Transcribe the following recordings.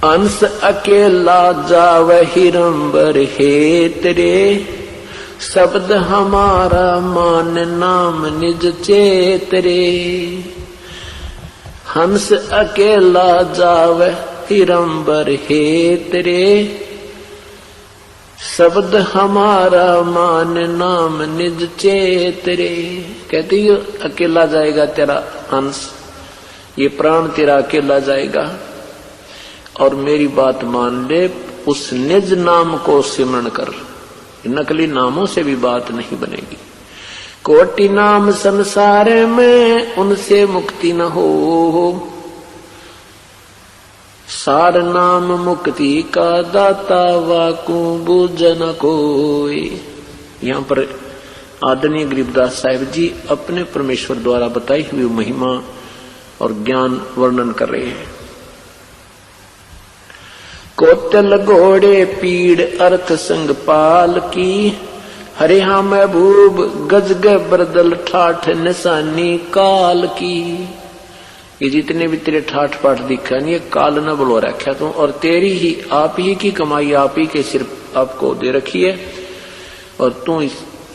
अंश अकेला जाव हिरंबर हेत रे, शब्द हमारा मान नाम निज चेत रे। हंस अकेला जाव हिरंबर हेत रे, शब्द हमारा मान नाम निज चेत रे। कहती है अकेला जाएगा तेरा हंस, ये प्राण तेरा अकेला जाएगा, और मेरी बात मान ले, उस निज नाम को सिमरण कर। नकली नामों से भी बात नहीं बनेगी। कोटि नाम संसार में उनसे मुक्ति न हो, सार नाम मुक्ति का दाता वाकू बूझ न कोई। यहाँ पर आदरणीय गरीबदास साहिब जी अपने परमेश्वर द्वारा बताई हुई महिमा और ज्ञान वर्णन कर रहे हैं। कोतल घोड़े पीड़ अर्थ संग पाल की, हरे हाँ महबूब गजग बरदल ठाठ निशानी काल की। ये जितने भी तेरे ठाठ पाठ दिखा नहीं, ये काल न बुलो रखा तू, और तेरी ही आप ही की कमाई आप ही के सिर आपको दे रखी है, और तू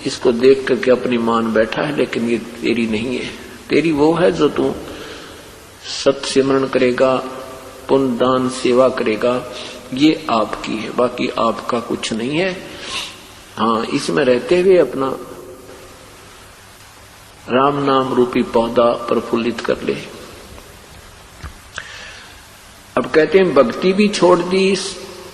इसको देख करके अपनी मान बैठा है, लेकिन ये तेरी नहीं है। तेरी वो है जो तू सत सिमरण करेगा, पुण्य दान सेवा करेगा, ये आपकी है, बाकी आपका कुछ नहीं है। हाँ, इसमें रहते हुए अपना राम नाम रूपी पौधा प्रफुल्लित कर ले। अब कहते हैं भक्ति भी छोड़ दी,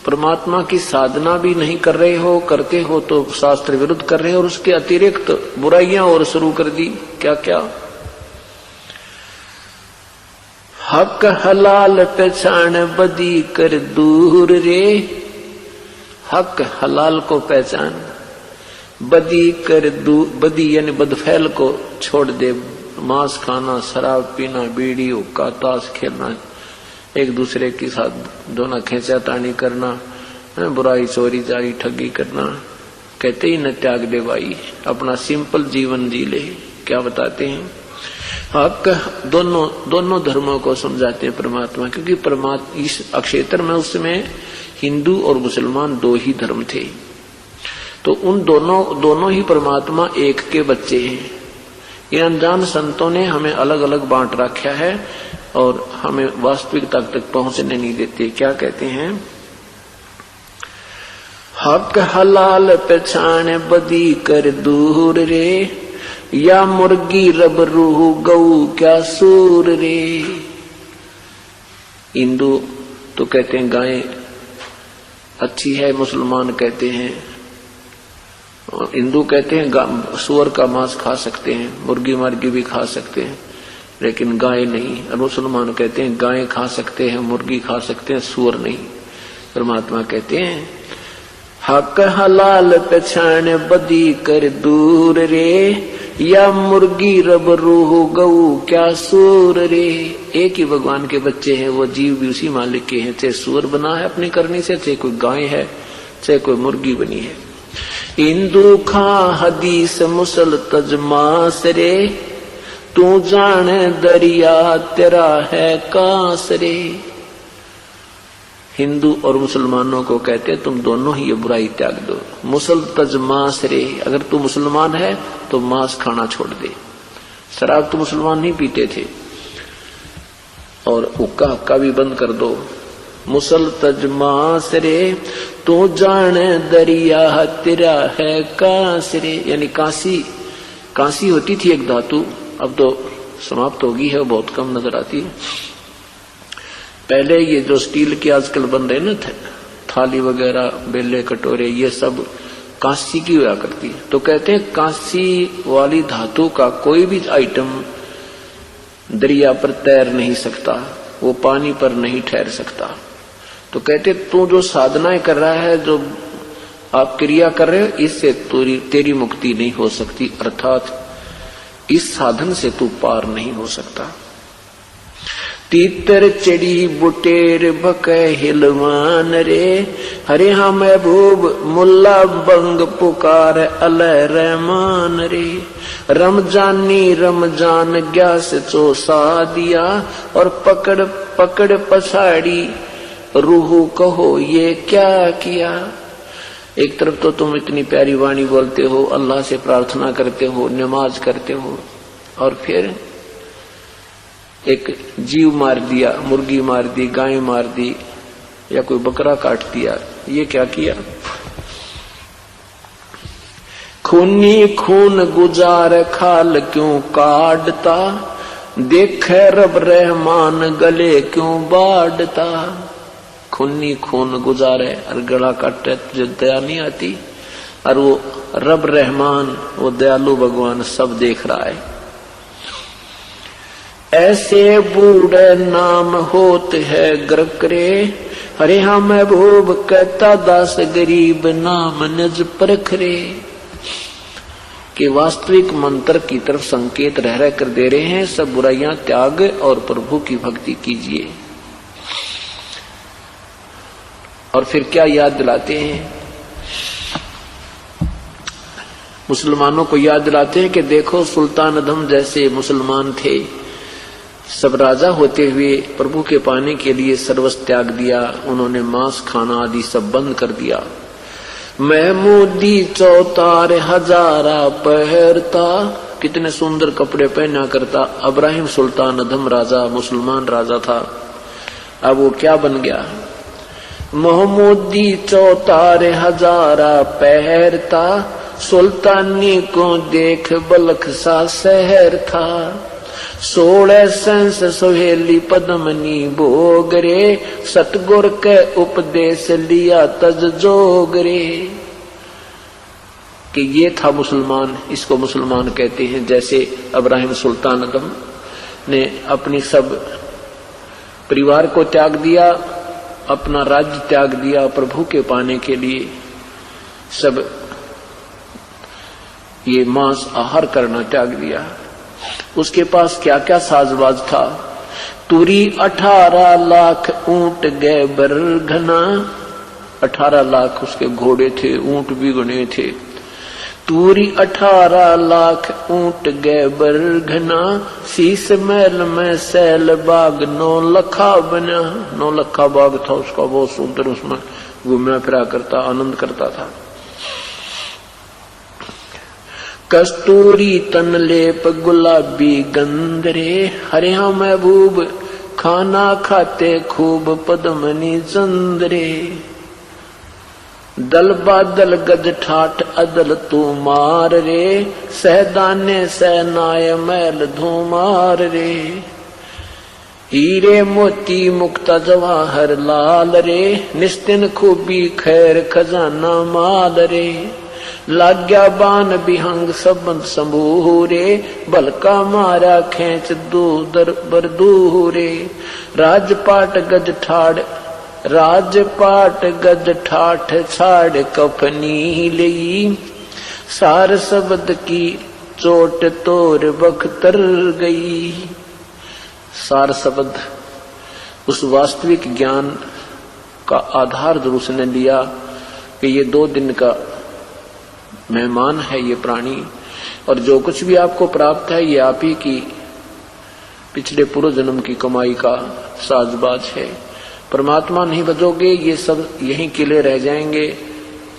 परमात्मा की साधना भी नहीं कर रहे हो, करते हो तो शास्त्र विरुद्ध कर रहे हो, और उसके अतिरिक्त बुराइयां और शुरू कर दी। क्या क्या? हक हलाल पहचान बदी कर दूर रे, हक हलाल को पहचान, बदी कर दूर, बदी यानी बदफैल को छोड़ दे, मांस खाना, शराब पीना, बीड़ी हुक्का, ताश खेलना, एक दूसरे के साथ दोनों खेचा तानी करना, बुराई चोरी जारी ठगी करना, कहते ही न त्याग दे भाई, अपना सिंपल जीवन जी ले। क्या बताते हैं? हक दोनों धर्मों को समझाते हैं परमात्मा, क्योंकि परमात्मा इस अक्षेत्र में उसमें हिंदू और मुसलमान दो ही धर्म थे, तो उन दोनों ही परमात्मा एक के बच्चे हैं। ये अनजान संतों ने हमें अलग अलग बांट रखा है और हमें वास्तविकता तक पहुंचने नहीं देते। क्या कहते हैं? हक हलाल पहचान बदी कर दूर रे, या मुर्गी रब रूह गऊ क्या सूर रे। हिंदू तो कहते हैं गाय अच्छी है, मुसलमान कहते हैं, हिंदू कहते हैं सूअर का मांस खा सकते हैं, मुर्गी मार्गी भी खा सकते हैं, लेकिन गाय नहीं। और मुसलमान कहते हैं गाय खा सकते हैं, मुर्गी खा सकते हैं, सूअर नहीं। परमात्मा कहते हैं हक हलाल पहचान बदी कर दूर रे, या मुर्गी रब रूह गऊ क्या सूर रे। एक ही भगवान के बच्चे हैं, वो जीव भी उसी मालिक के हैं, चाहे सूअर बना है अपनी करनी से, चाहे कोई गाय है, चाहे कोई मुर्गी बनी है। हिंदू खा हदीस मुसल तजमास रे, तू जाने दरिया तेरा है कांस रे। हिंदू और मुसलमानों को कहते तुम दोनों ही ये बुराई त्याग दो। मुसल तज मांस रे, अगर तू मुसलमान है तो मांस खाना छोड़ दे। शराब तो मुसलमान नहीं पीते थे, और हुक्का हक्का भी बंद कर दो। मुसल तज मांस रे, तू जाने दरिया तेरा है कांस रे। यानी कांसी होती थी एक धातु, अब तो समाप्त होगी है, बहुत कम नजर आती है। पहले ये जो स्टील के आजकल बन रहे ना थाली वगैरह, बेले कटोरे, ये सब कांसी की हुआ करती है। तो कहते हैं कांसी वाली धातु का कोई भी आइटम दरिया पर तैर नहीं सकता, वो पानी पर नहीं ठहर सकता। तो कहते तू जो साधनाएं कर रहा है, जो आप क्रिया कर रहे हो, इससे तेरी मुक्ति नहीं हो सकती, अर्थात इस साधन से तू पार नहीं हो सकता। तीतर चढ़ी बुटेर बके हिलवान रे, हरे हाँ महबूब मुल्ला बंग पुकार अलह रहमान रे। रमजानी रमजान ग्यास चोसा दिया, और पकड़ पकड़ पछाड़ी रूह कहो ये क्या किया। एक तरफ तो तुम इतनी प्यारी वाणी बोलते हो, अल्लाह से प्रार्थना करते हो, नमाज करते हो, और फिर एक जीव मार दिया, मुर्गी मार दी, गाय मार दी, या कोई बकरा काट दिया, ये क्या किया। खूनी खून गुजार खाल क्यों काटता, देखे रब रहमान गले क्यों बाढ़ता। खूनी खून गुजारे और गला काटे तुझे दया नहीं आती, और वो रब रहमान, वो दयालु भगवान सब देख रहा है। ऐसे बूढ़े नाम होत है ग्रकरे, हरे हम महबूब कहता दास गरीब नाम नज परखरे। कि वास्तविक मंत्र की तरफ संकेत रह रह कर दे रहे हैं, सब बुराइयां त्याग और प्रभु की भक्ति कीजिए। और फिर क्या याद दिलाते हैं, मुसलमानों को याद दिलाते हैं कि देखो सुल्तान अदम जैसे मुसलमान थे, सब राजा होते हुए प्रभु के पाने के लिए सर्वस्व त्याग दिया, उन्होंने मांस खाना आदि सब बंद कर दिया। महमूदी चौतार हजारा पहरता, कितने सुंदर कपड़े पहना करता। इब्राहिम सुल्तान अदम राजा, मुसलमान राजा था, अब वो क्या बन गया। महमूदी चौतार हजारा पहरता, सुल्तानी को देख बलख सा शहर था। 16 संस सोहेली पद्मनी भोगरे, सतगुर के उपदेश लिया तज जोगरे। कि ये था मुसलमान, इसको मुसलमान कहते हैं। जैसे इब्राहिम सुल्तान अदम ने अपनी सब परिवार को त्याग दिया, अपना राज्य त्याग दिया प्रभु के पाने के लिए, सब ये मांस आहार करना त्याग दिया। उसके पास क्या क्या साजबाज था। तुरी 18 लाख ऊंट गए बरघना, 18 लाख उसके घोड़े थे, ऊंट भी गुने थे। तुरी 18 लाख ऊंट गए बरघना, शीश महल में सैल बाग 9 लखा बना। 9 लखा बाग था उसका, बहुत सुंदर, उसमें घूमना फिरा करता, आनंद करता था। कस्तूरी तन लेप गुलाबी गंधरे, हरे हम महबूब खाना खाते खूब पद्मनी चंद्रे। दल बादल गज ठाठ अदल तू मार रे, सहदाने सहनाय मैल धूमार रे। हीरे मोती मुक्ता जवाहर लाल रे, निस्तिन खूबी खैर खजाना माल रे। लाग्या बान बिहंग सबंद संभूरे, बलका मारा खेच दूदर बरदूरे। राजपाट गज ठाड़, राजपाट गज ठाठ छाड़ कफनी लई। सार शब्द की चोट तोर बख्तर गई। सार शब्द उस वास्तविक ज्ञान का आधार जो उसने लिया कि ये 2 दिन का मेहमान है ये प्राणी, और जो कुछ भी आपको प्राप्त है ये आप ही की पिछले पूर्व जन्म की कमाई का साजबाज है। परमात्मा नहीं बचोगे, ये सब यहीं किले रह जाएंगे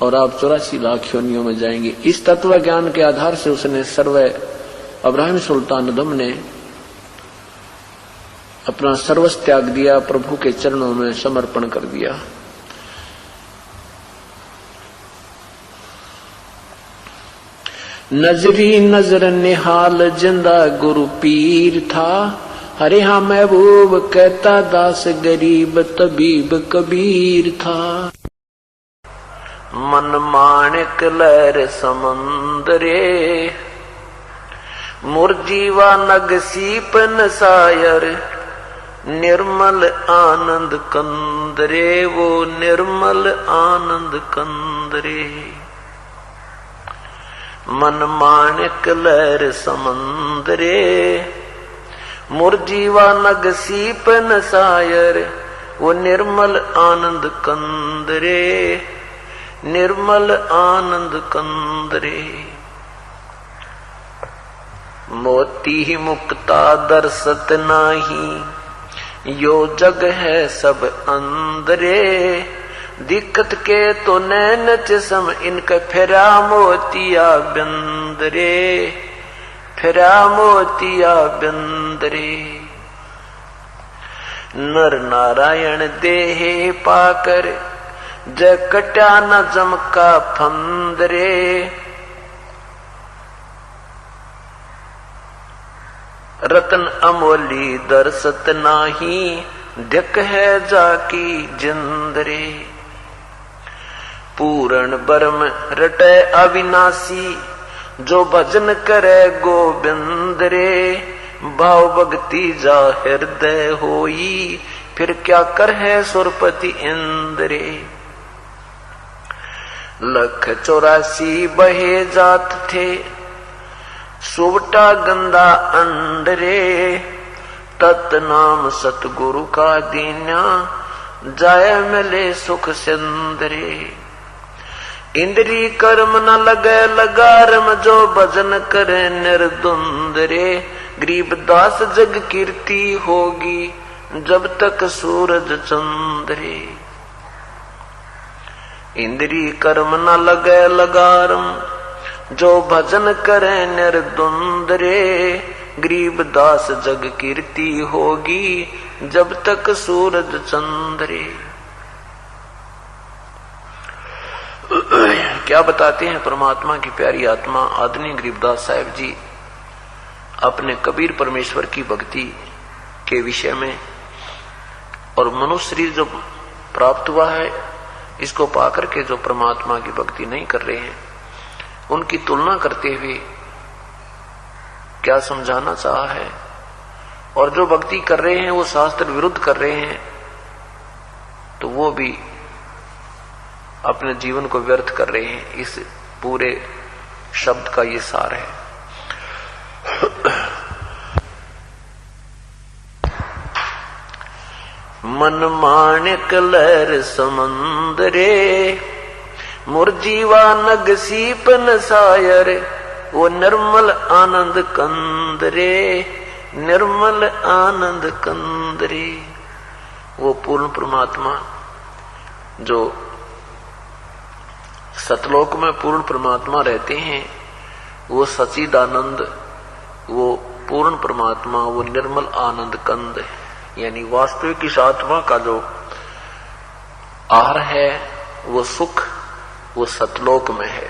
और आप 84 लाख योनियों में जाएंगे। इस तत्व ज्ञान के आधार से उसने इब्राहिम सुल्तान अदम ने अपना सर्वस्व त्याग दिया, प्रभु के चरणों में समर्पण कर दिया। नजरी नजर निहाल जिंदा गुरु पीर था, हरे हाँ महबूब कहता दास गरीब तबीब कबीर था। मन माणिक लहर समंदरे, मुरजीवा नग सीपन सायर। निर्मल आनंद कंदरे, वो निर्मल आनंद कंदरे। मन माणिक लहर समंदरे, मुरजीवा नग सीपन सायर। वो निर्मल आनंद कंदरे, निर्मल आनंद कंदरे। मोती मुक्ता दर्शत नाही, यो जग है सब अंदरे, दिक्कत के तो नैन चश्म इनका फेरा मोतिया बिंदरे, फेरा मोतिया बिंदरे। नर नारायण देहे पाकर जय कट्या न जमका फंदरे, रतन अमोली दरसत नाही, ढक है जाकी जिंदरे। पूर्ण बर्म रटे अविनाशी, जो भजन करे गोविंद रे। भाव भक्ति जा हृदय होई, फिर क्या कर है सुरपति इंद्रे। लख 84 बहे जात थे, सुवटा गंदा अंडरे। तत् नाम सतगुरु का दीन्या, जाय मिले सुख सिंदरे। इंद्री कर्म न लगे लगारम, जो भजन करे निर्दुंदरे। गरीबदास जग कीर्ति होगी, जब तक सूरज चंद्रे। इंद्री कर्म न लगे लगारम, जो भजन करे निर्दुंदरे। गरीबदास जग कीर्ति होगी, जब तक सूरज चंद्रे। क्या बताते हैं परमात्मा की प्यारी आत्मा आदरणीय गरीबदास साहिब जी अपने कबीर परमेश्वर की भक्ति के विषय में। और मनुष्य शरीर जो प्राप्त हुआ है, इसको पाकर के जो परमात्मा की भक्ति नहीं कर रहे हैं, उनकी तुलना करते हुए क्या समझाना चाहा है। और जो भक्ति कर रहे हैं वो शास्त्र विरुद्ध कर रहे हैं, तो वो भी अपने जीवन को व्यर्थ कर रहे हैं। इस पूरे शब्द का ये सार है। मन माणिक लहर समंदरे, मुरजीवा नग सीपन सायर। वो निर्मल आनंद कंदरे, निर्मल आनंद कंदरे। वो पूर्ण परमात्मा जो सतलोक में पूर्ण परमात्मा रहते हैं, वो सच्चिदानंद, वो पूर्ण परमात्मा, वो निर्मल आनंद कंद है। यानी वास्तविक इस आत्मा का जो आहार है, वो सुख, वो सतलोक में है।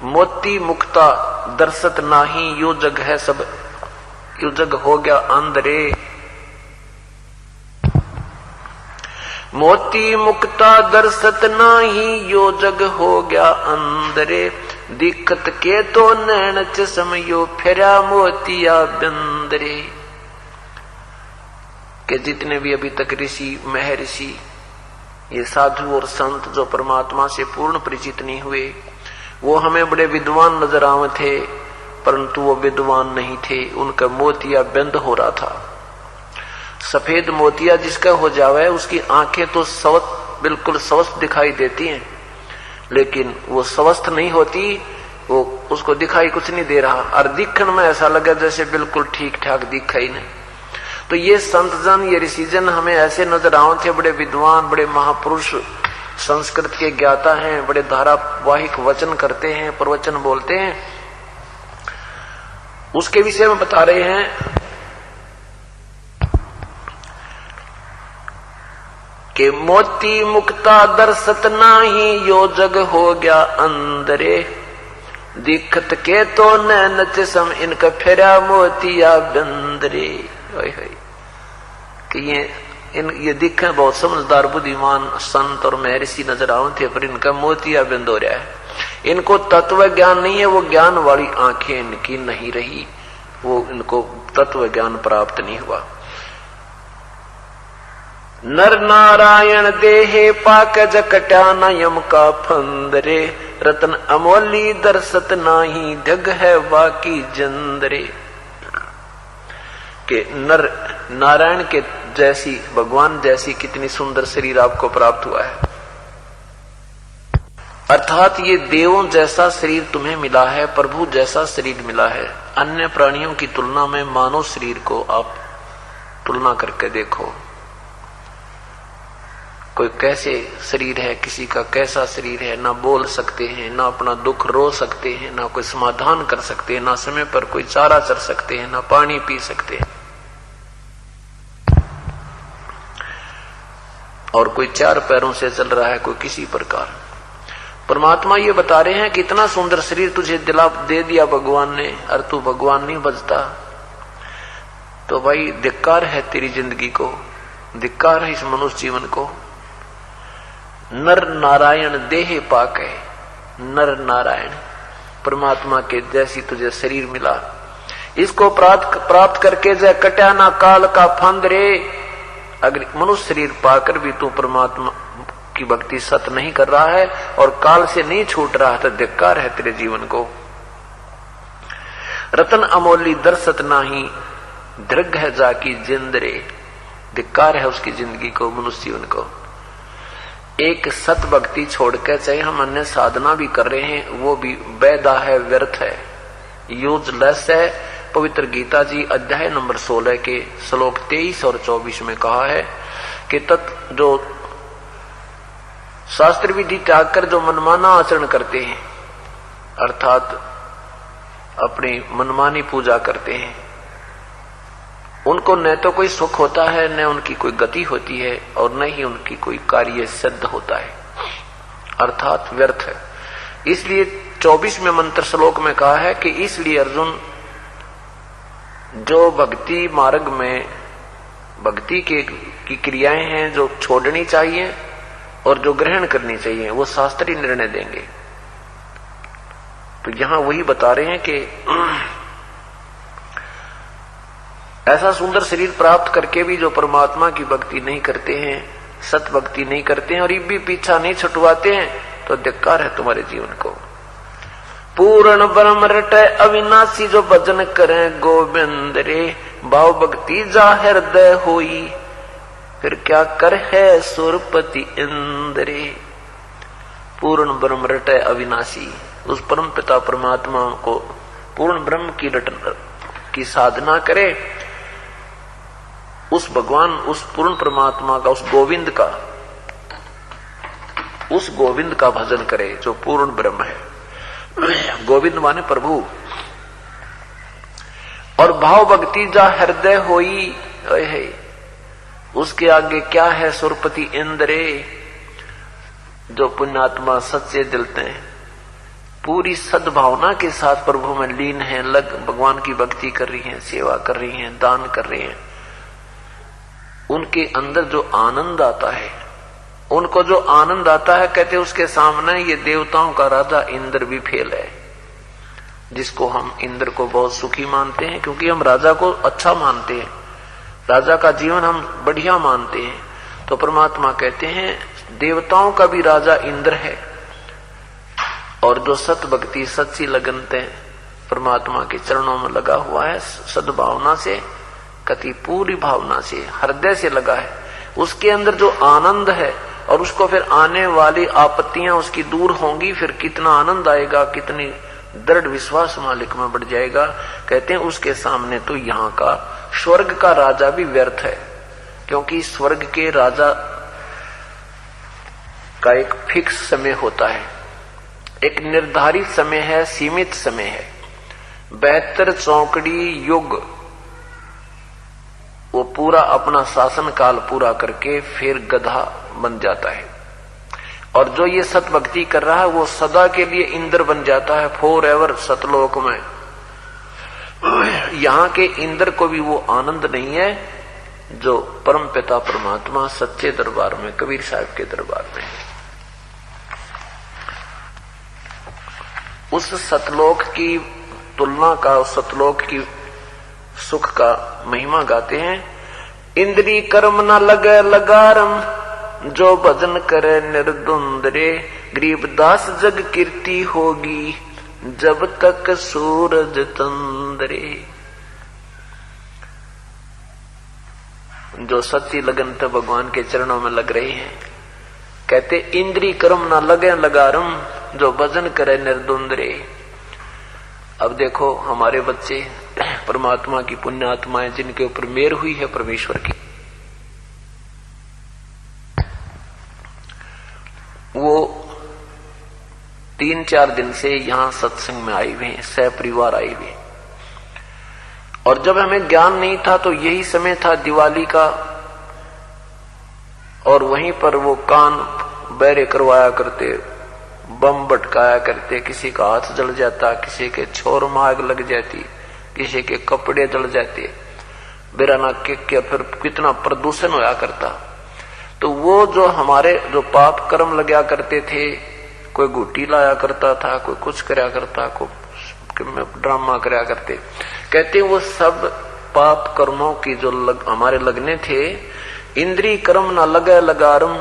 मोती मुक्ता दर्शत नाही, यो जग है सब, यो जग हो गया अंधरे। मोती मुक्ता दर्शत नाही, यो जग हो गया अंदरे। दिक्कत के तो नैन चश्म, यो फेरा मोतिया बिंदरे। के जितने भी अभी तक ऋषि महर्षि, ये साधु और संत जो परमात्मा से पूर्ण परिचित नहीं हुए, वो हमें बड़े विद्वान नजर आवे थे, परंतु वो विद्वान नहीं थे। उनका मोतिया बिंद हो रहा था। सफेद मोतिया जिसका हो जावे, उसकी आंखें तो बिल्कुल स्वस्थ दिखाई देती हैं, लेकिन वो स्वस्थ नहीं होती, वो उसको दिखाई कुछ नहीं दे रहा। और दिखन में ऐसा लगा जैसे बिल्कुल ठीक ठाक दिखा ही नहीं। तो ये संत जन, ये ऋषिजन हमें ऐसे नजर आए थे, बड़े विद्वान, बड़े महापुरुष, संस्कृत के ज्ञाता हैं, बड़े धारावाहिक वचन करते हैं, प्रवचन बोलते हैं। उसके विषय में बता रहे हैं कि मोती मुक्ता दर्शत नाही, यो जग हो गया अंदरे। दिक्कत के तो नैन चश्म, इनका फेरा मोतिया बिंदरे। कि ये दिखे बहुत समझदार बुद्धिमान संत और महर्षि नजर आए थे, पर इनका मोतिया बिंद हो रहा है। इनको तत्व ज्ञान नहीं है, वो ज्ञान वाली आंखें इनकी नहीं रही, वो इनको तत्व ज्ञान प्राप्त नहीं हुआ। नर नारायण देहे पाक जकट्या न यम का फंदरे। रतन अमोली दर्शत नाही, ढग है बाकी जंदरे। के नर नारायण के जैसी, भगवान जैसी कितनी सुंदर शरीर आपको प्राप्त हुआ है। अर्थात ये देवों जैसा शरीर तुम्हें मिला है, प्रभु जैसा शरीर मिला है। अन्य प्राणियों की तुलना में मानव शरीर को आप तुलना करके देखो, कोई कैसे शरीर है, किसी का कैसा शरीर है। ना बोल सकते हैं, ना अपना दुख रो सकते हैं, ना कोई समाधान कर सकते हैं, ना समय पर कोई चारा चर सकते हैं, ना पानी पी सकते हैं, और कोई चार पैरों से चल रहा है, कोई किसी प्रकार। परमात्मा ये बता रहे हैं कि इतना सुंदर शरीर तुझे दे दिया भगवान ने, और तू भगवान नहीं बचता, तो भाई धिक्कार है तेरी जिंदगी को, धिक्कार है इस मनुष्य जीवन को। नर नारायण देह पाके, नर नारायण परमात्मा के जैसी तुझे शरीर मिला, इसको प्राप्त करके जय कट्या ना काल का फंद रे। अगर मनुष्य शरीर पाकर भी तू परमात्मा की भक्ति सत नहीं कर रहा है और काल से नहीं छूट रहा है, तो धिक्कार है तेरे जीवन को। रतन अमोली दरसत नाही, दृग है जाकी जिंदरे, धिक्कार है उसकी जिंदगी को, मनुष्य जीवन को। एक सत भक्ति छोड़कर चाहे हम अन्य साधना भी कर रहे हैं, वो भी बेदा है, व्यर्थ है, यूजलेस है। पवित्र गीता जी अध्याय नंबर 16 के श्लोक 23 और 24 में कहा है कि जो शास्त्र विधि त्याग कर जो मनमाना आचरण करते हैं, अर्थात अपनी मनमानी पूजा करते हैं, उनको न तो कोई सुख होता है, न उनकी कोई गति होती है, और न ही उनकी कोई कार्य सिद्ध होता है, अर्थात व्यर्थ है। इसलिए 24वें मंत्र श्लोक में कहा है कि इसलिए अर्जुन, जो भक्ति मार्ग में भक्ति की क्रियाएं हैं जो छोड़नी चाहिए और जो ग्रहण करनी चाहिए, वो शास्त्रीय निर्णय देंगे। तो यहां वही बता रहे हैं कि ऐसा सुंदर शरीर प्राप्त करके भी जो परमात्मा की भक्ति नहीं करते हैं, सत भक्ति नहीं करते हैं और ये भी पीछा नहीं छुटवाते हैं, तो धिक्कार है तुम्हारे जीवन को। पूर्ण ब्रह्म रटे अविनाशी, जो भजन करें गोविंद रे, भाव भक्ति जा हृदय होई, फिर क्या कर है सुरपति इंद्रे। पूर्ण ब्रह्म रटे अविनाशी, उस परम पिता परमात्मा को पूर्ण ब्रह्म की साधना करे, उस भगवान, उस पूर्ण परमात्मा का, उस गोविंद का भजन करे जो पूर्ण ब्रह्म है। गोविंद माने प्रभु। और भाव भक्ति जा हृदय होई, है उसके आगे क्या है सुरपति इंद्रे, जो पुण्यात्मा सच्चे दिल से पूरी सद्भावना के साथ प्रभु में लीन है, भगवान की भक्ति कर रही है, सेवा कर रही है, दान कर रही है, उनके अंदर जो आनंद आता है, उनको जो आनंद आता है, कहते उसके सामने ये देवताओं का राजा इंद्र भी फेल है। जिसको हम इंद्र को बहुत सुखी मानते हैं, क्योंकि हम राजा को अच्छा मानते हैं, राजा का जीवन हम बढ़िया मानते हैं, तो परमात्मा कहते हैं देवताओं का भी राजा इंद्र है। और जो सत भक्ति सच्ची लगन से परमात्मा के चरणों में लगा हुआ है, सद्भावना से, कति पूरी भावना से, हृदय से लगा है, उसके अंदर जो आनंद है, और उसको फिर आने वाली आपत्तियां उसकी दूर होंगी, फिर कितना आनंद आएगा, कितनी दृढ़ विश्वास मालिक में बढ़ जाएगा। कहते हैं उसके सामने तो यहाँ का स्वर्ग का राजा भी व्यर्थ है, क्योंकि स्वर्ग के राजा का एक फिक्स समय होता है, एक निर्धारित समय है, सीमित समय है। 72 चौकड़ी युग वो पूरा अपना शासन काल पूरा करके फिर गधा बन जाता है। और जो ये सत भक्ति कर रहा है वो सदा के लिए इंद्र बन जाता है, फॉर एवर सतलोक में। यहाँ के इंद्र को भी वो आनंद नहीं है जो परम पिता परमात्मा सच्चे दरबार में, कबीर साहब के दरबार में है। उस सतलोक की तुलना का, उस सतलोक की सुख का महिमा गाते हैं। इंद्री कर्म न लगे लगारम, जो भजन करे निर्द्वंद रे, गरीबदास जग कीर्ति होगी, जब तक सूरज तंद्रे। जो सच्ची लगन तो भगवान के चरणों में लग रहे हैं, कहते इंद्री कर्म न लगे लगारम, जो भजन करे निर्द्वंद रे। अब देखो हमारे बच्चे परमात्मा की पुण्य आत्माएं जिनके ऊपर मेहर हुई है परमेश्वर की, वो 3-4 दिन से यहां सत्संग में आई हुए हैं, सहपरिवार आई हुए। और जब हमें ज्ञान नहीं था तो यही समय था दिवाली का, और वहीं पर वो कान बहरे करवाया करते, बम भटकाया करते, किसी का हाथ जल जाता, किसी के छोर में आग लग जाती, किसी के कपड़े जल जाते, बिराना के फिर कितना प्रदूषण होया करता। तो वो जो हमारे जो पाप कर्म लगा करते थे, कोई गुटी लाया करता था, कोई कुछ कराया करता, कोई ड्रामा कराया करते, कहते वो सब पाप कर्मों की जो हमारे लगने थे, इंद्री कर्म न लगे लगारम,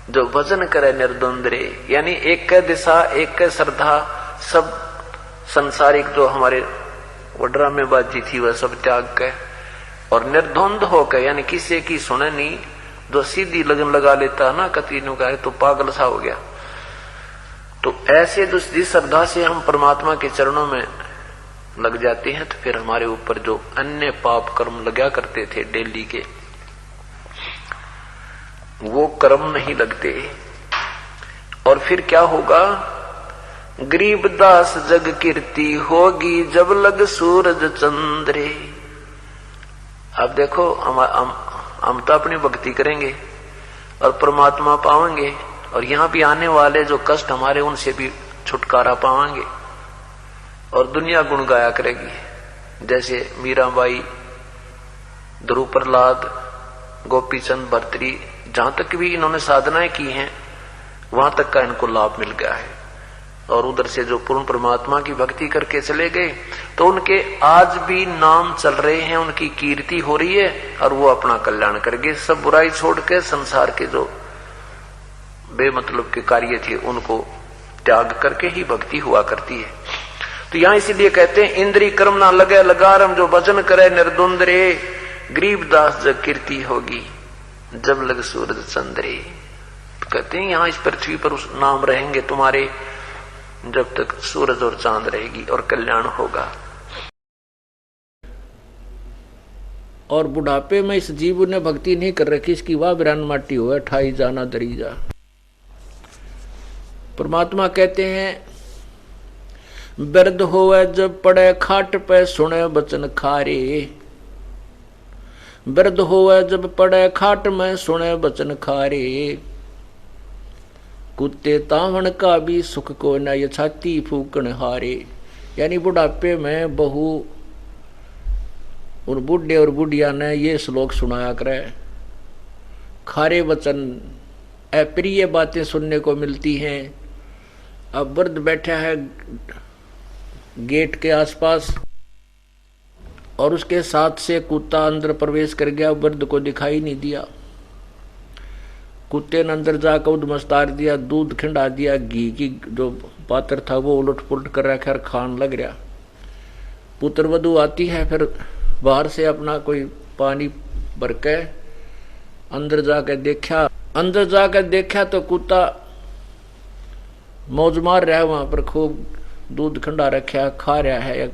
जो भजन करे निर्द्वंद रे। यानी एक के दिशा, एक के श्रद्धा, सब संसारिक जो हमारे वो ड्रामेबाजी थी वह सब त्याग के और निर्द्वंद होकर, यानी किसी की सुने नहीं, जो सीधी लगन लगा लेता ना कतीनों का तो पागल सा हो गया। तो ऐसे जिस श्रद्धा से हम परमात्मा के चरणों में लग जाते हैं तो फिर हमारे ऊपर जो अन्य पाप कर्म लगा करते थे डेली के, वो कर्म नहीं लगते। और फिर क्या होगा, गरीबदास जग कीर्ति होगी जब लग सूरज चंद्रे। अब देखो हम तो अपनी भक्ति करेंगे और परमात्मा पाएंगे, और यहाँ भी आने वाले जो कष्ट हमारे उनसे भी छुटकारा पाएंगे, और दुनिया गुण गाया करेगी। जैसे मीराबाई, ध्रुव प्रहलाद, गोपीचंद, भर्तरी, जहां तक भी इन्होंने साधनाएं की हैं वहां तक का इनको लाभ मिल गया है। और उधर से जो पूर्ण परमात्मा की भक्ति करके चले गए तो उनके आज भी नाम चल रहे हैं, उनकी कीर्ति हो रही है, और वो अपना कल्याण करेंगे। सब बुराई छोड़ के संसार के जो बेमतलब के कार्य थे उनको त्याग करके ही भक्ति हुआ करती है। तो यहां इसीलिए कहते हैं इंद्री कर्म ना लगे लगारम, जो भजन करे निर्द्वंद रे, गरीबदास जग कीर्ति होगी जब लग सूरज चंद्रे। तो कहते हैं यहां इस पृथ्वी पर उस नाम रहेंगे तुम्हारे जब तक सूरज और चांद रहेगी, और कल्याण होगा। और बुढ़ापे में इस जीव ने भक्ति नहीं कर रखी, इसकी वाह बिरान माटी हो ठाई जाना दरी जा। परमात्मा कहते हैं वृद्ध होवे जब पड़े खाट पे सुने बचन खारे, वृद्ध होवे जब पड़े खाट में सुने बचन खारे, कुत्ते तावण का भी सुख को न ये छाती फूकण हारे। यानी बुढ़ापे में बहू उन बुढ़े और बुढ़िया ने ये श्लोक सुनाया करे, खारे वचन, अप्रिय बातें सुनने को मिलती हैं। अब वृद्ध बैठा है गेट के आसपास और उसके साथ से कुत्ता अंदर प्रवेश कर गया, वृद्ध को दिखाई नहीं दिया। कुत्ते ने अंदर जाकर उधमस्तार दिया, दूध खिंडा दिया, घी की जो पात्र था वो उलट पुलट कर रखा और खान लग रहा। पुत्र वधू आती है, फिर बाहर से अपना कोई पानी भर के अंदर जाकर देखा तो कुत्ता मौज मार रहा है, वहां पर खूब दूध खंडा रखा खा रहा है।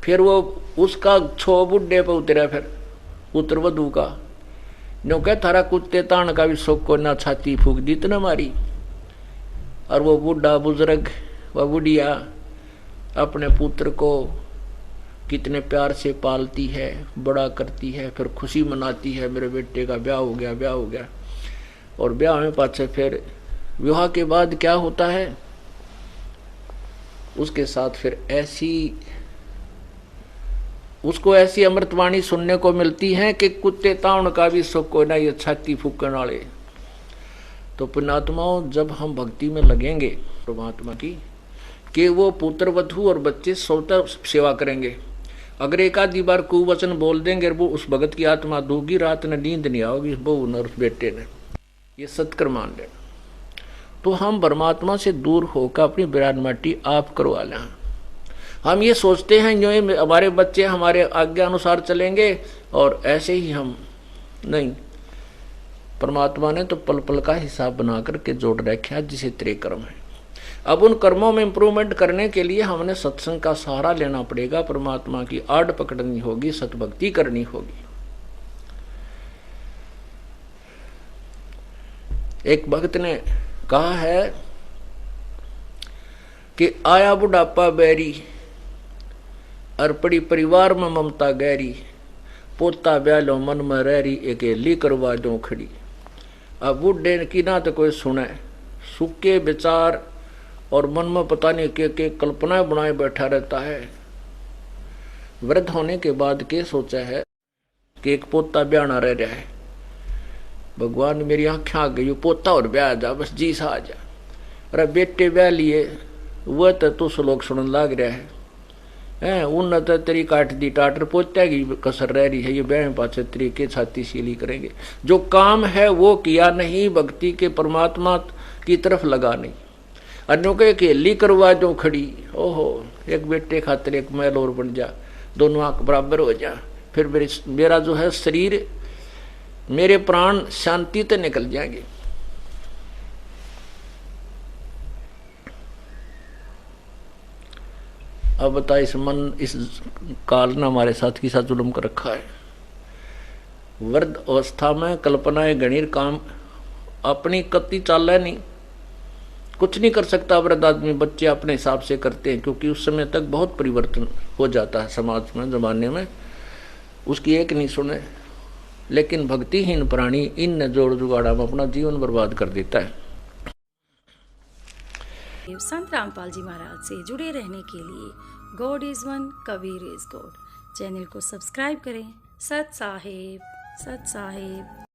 फिर वो उसका छो बुढ़े पे उतरा, फिर पुत्र वधू का नो कह थारा कुत्ते तान का भी शोक को ना छाती फूक दी तो न मारी। और वो बूढ़ा बुजुर्ग वह बुढ़िया अपने पुत्र को कितने प्यार से पालती है, बड़ा करती है, फिर खुशी मनाती है, मेरे बेटे का ब्याह हो गया। और ब्याह में पाछे फिर विवाह के बाद क्या होता है, उसके साथ फिर उसको ऐसी अमृतवाणी सुनने को मिलती है कि कुत्ते ताउन का भी सुख को ना ये छाती फूकण वाले। तो पुण्यात्माओं, जब हम भक्ति में लगेंगे परमात्मा की, कि वो पुत्र वधू और बच्चे स्वतः सेवा करेंगे। अगर एक आधी बार कुवचन बोल देंगे वो उस भगत की आत्मा दूगी, रात ने नींद नहीं आओगी बहू ने उस बेटे ने, ये सत्कर मान लेना। तो हम परमात्मा से दूर होकर अपनी बिरान माटी आप करवा लें। हम ये सोचते हैं जो हमारे बच्चे हमारे आज्ञा अनुसार चलेंगे और ऐसे ही हम नहीं। परमात्मा ने तो पल पल का हिसाब बना करके जोड़ रखा जिसे तेरे कर्म है। अब उन कर्मों में इंप्रूवमेंट करने के लिए हमने सत्संग का सहारा लेना पड़ेगा, परमात्मा की आड़ पकड़नी होगी, सतभक्ति करनी होगी। एक भक्त ने कहा है कि आया बुढ़ापा बैरी, अरपड़ी परिवार में ममता गहरी, पोता ब्यालो मन में रहरी, अकेली करवा दो खड़ी। अब बुढ़े की ना तो कोई सुने, सूखे विचार और मन में पता नहीं के कल्पना बनाए बैठा रहता है। वृद्ध होने के बाद के सोचा है कि एक पोता ब्याना रह रहा है, भगवान मेरी आंखें आ गई, पोता और ब्याह जा, बस जी सा आ जा। अरे बेटे ब्याह लिए वह तो तू श्लोक सुनने लाग रहा है, उन तो तेरी काट दी टाटर, पोता की कसर रह रही है, ये ब्याह पाछे तेरी के छाती सीली करेंगे। जो काम है वो किया नहीं, भक्ति के परमात्मा की तरफ लगा नहीं, अन्यों के अकेली करवा जो खड़ी। ओहो, एक बेटे खातिर एक महल और बन जा, दोनों आंख बराबर हो जा, फिर मेरा जो है शरीर, मेरे प्राण शांति से निकल जाएंगे। अब बता, इस मन इस काल ने हमारे साथ की साथ जुल्म कर रखा है। वृद्ध अवस्था में कल्पनाएं गणिर, काम अपनी कत्ती चाल है नहीं, कुछ नहीं कर सकता वृद्ध आदमी। बच्चे अपने हिसाब से करते हैं, क्योंकि उस समय तक बहुत परिवर्तन हो जाता है समाज में, जमाने में, उसकी एक नहीं सुने। लेकिन भक्तिहीन प्राणी इन जोड़ जुगाड़ा में अपना जीवन बर्बाद कर देता है। संत रामपाल जी महाराज से जुड़े रहने के लिए God is one, Kabir is God channel को सब्सक्राइब करें। सत साहिब, सत साहिब।